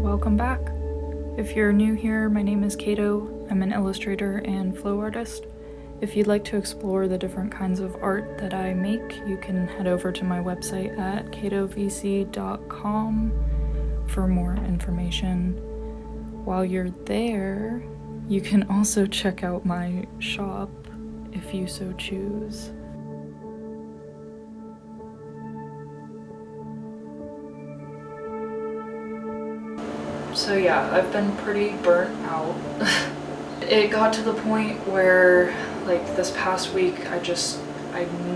welcome back. If you're new here, my name is Kato. I'm an illustrator and flow artist. If you'd like to explore the different kinds of art that I make, you can head over to my website at katovc.com for more information. While you're there, you can also check out my shop if you so choose. So yeah, I've been pretty burnt out. It got to the point where, like, this past week, I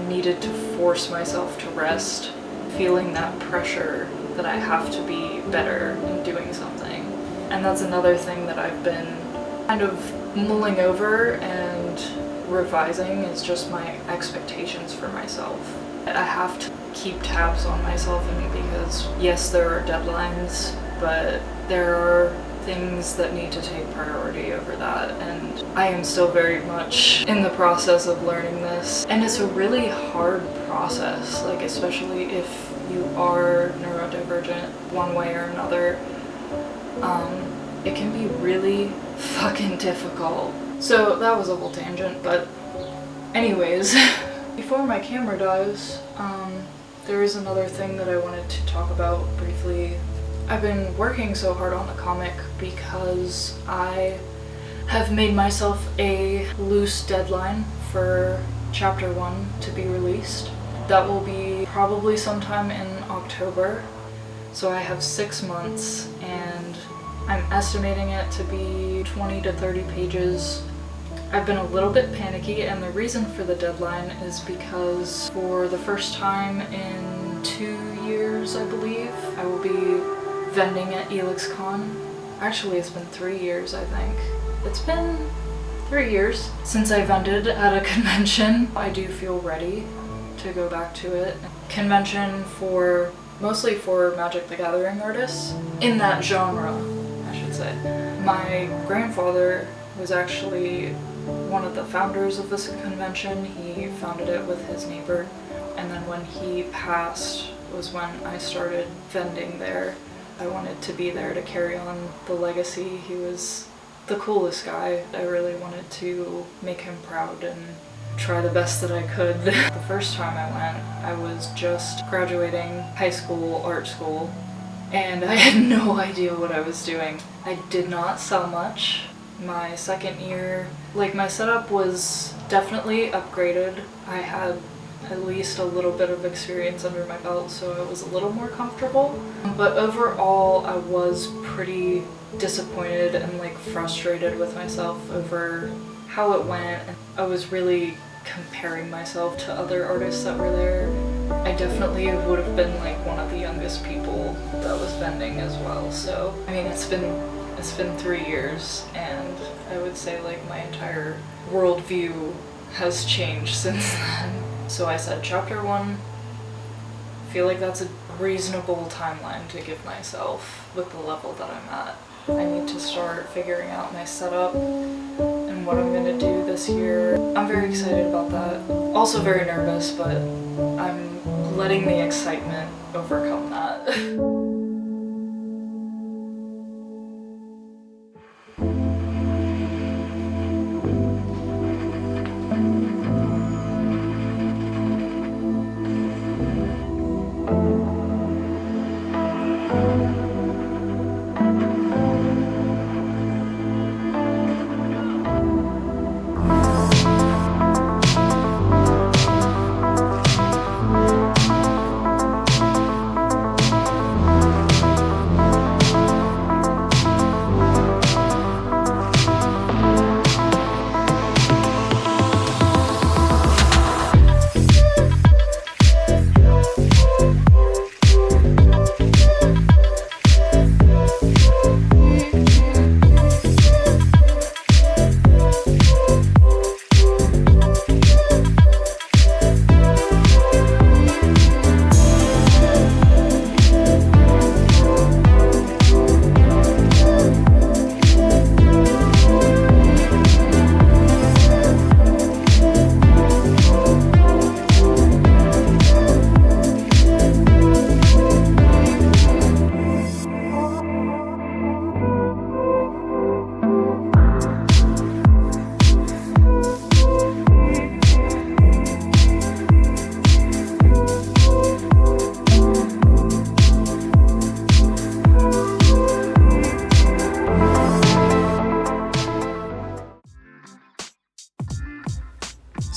needed to force myself to rest, feeling that pressure that I have to be better in doing something. And that's another thing that I've been kind of mulling over and revising, is just my expectations for myself. I have to keep tabs on myself, and because yes, there are deadlines, but there are things that need to take priority over that, and I am still very much in the process of learning this, and it's a really hard process, like especially if you are neurodivergent one way or another. It can be really fucking difficult. So that was a whole tangent, but anyways, before my camera dies, there is another thing that I wanted to talk about briefly. I've been working so hard on the comic because I have made myself a loose deadline for chapter 1 to be released. That will be probably sometime in October. So I have 6 months, and I'm estimating it to be 20 to 30 pages. I've been a little bit panicky, and the reason for the deadline is because for the first time in 2 years, I believe, I will be vending at ElixCon. Actually, it's been 3 years, I think. It's been 3 years since I vended at a convention. I do feel ready to go back to it. Convention mostly for Magic the Gathering artists, in that genre, I should say. My grandfather was actually one of the founders of this convention. He founded it with his neighbor, and then when he passed was when I started vending there. I wanted to be there to carry on the legacy. He was the coolest guy. I really wanted to make him proud and try the best that I could. The first time I went, I was just graduating high school art school, and I had no idea what I was doing. I did not sell much. My second year, my setup was definitely upgraded. I had at least a little bit of experience under my belt, so I was a little more comfortable. But overall, I was pretty disappointed and frustrated with myself over how it went. I was really comparing myself to other artists that were there. I definitely would have been one of the youngest people that was vending as well. So I mean, it's been 3 years, and I would say my entire worldview has changed since then. So I said chapter 1, I feel like that's a reasonable timeline to give myself with the level that I'm at. I need to start figuring out my setup and what I'm going to do this year. I'm very excited about that. Also very nervous, but I'm letting the excitement overcome that.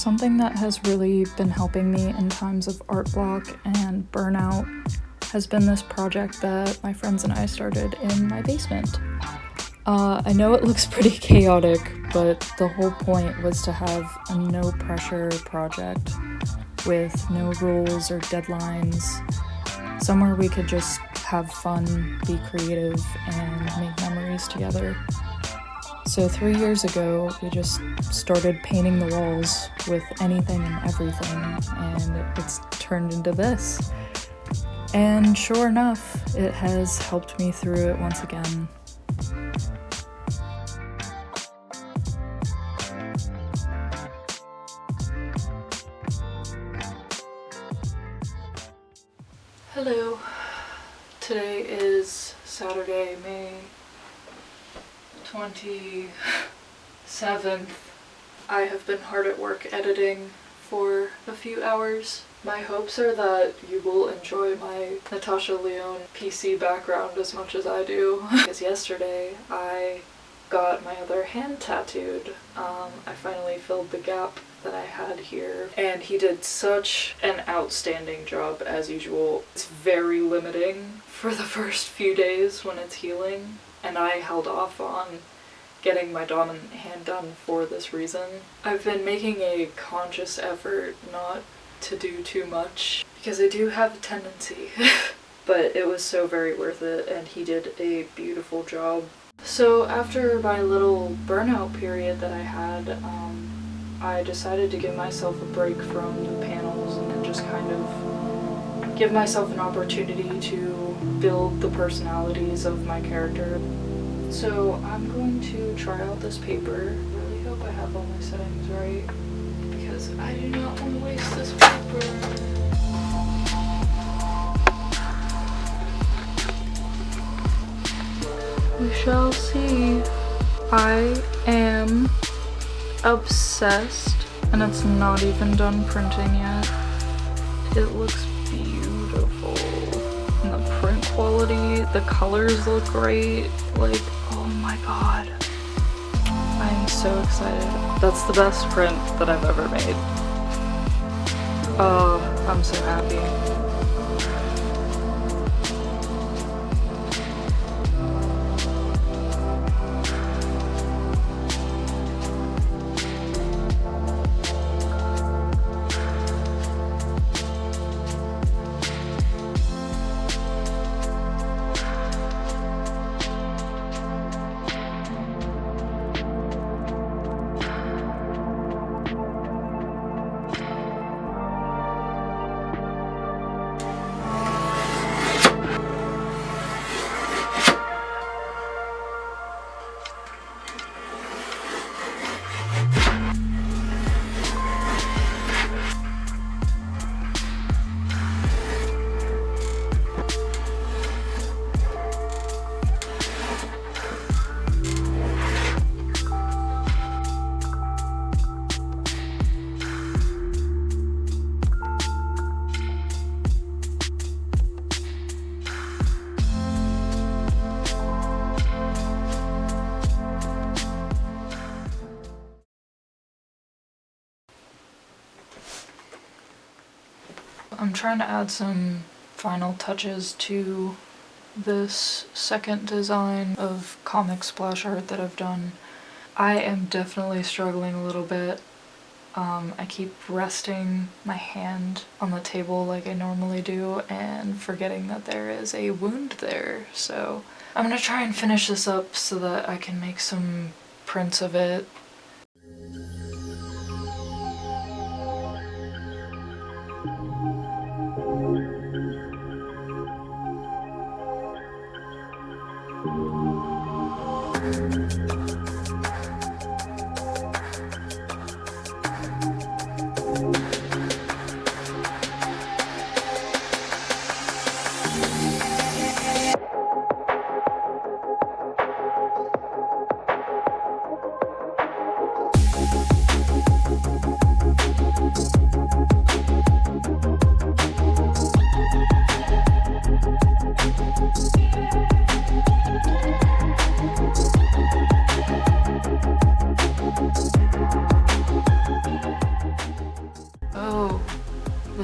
Something that has really been helping me in times of art block and burnout has been this project that my friends and I started in my basement. I know it looks pretty chaotic, but the whole point was to have a no-pressure project with no rules or deadlines, somewhere we could just have fun, be creative, and make memories together. So 3 years ago, we just started painting the walls with anything and everything, and it's turned into this. And sure enough, it has helped me through it once again. Hello. Today is Saturday, May 27th. I have been hard at work editing for a few hours. My hopes are that you will enjoy my Natasha Lyonne PC background as much as I do. Because yesterday I got my other hand tattooed. I finally filled the gap that I had here, and he did such an outstanding job as usual. It's very limiting for the first few days when it's healing, and I held off on getting my dominant hand done for this reason. I've been making a conscious effort not to do too much because I do have a tendency, but it was so very worth it, and he did a beautiful job. So after my little burnout period that I had, I decided to give myself a break from the panels and just kind of give myself an opportunity to build the personalities of my character. So I'm going to try out this paper. I really hope I have all my settings right, because I do not want to waste this paper. We shall see. I am obsessed, and it's not even done printing yet. It looks beautiful. And the print quality, the colors look great. Like, oh my god. I am so excited. That's the best print that I've ever made. Oh, I'm so happy. I'm trying to add some final touches to this second design of comic splash art that I've done. I am definitely struggling a little bit. I keep resting my hand on the table like I normally do and forgetting that there is a wound there. So I'm gonna try and finish this up so that I can make some prints of it.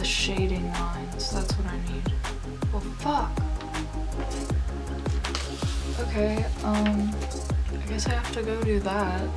the shading lines. That's what I need. Well, fuck. Okay, I guess I have to go do that.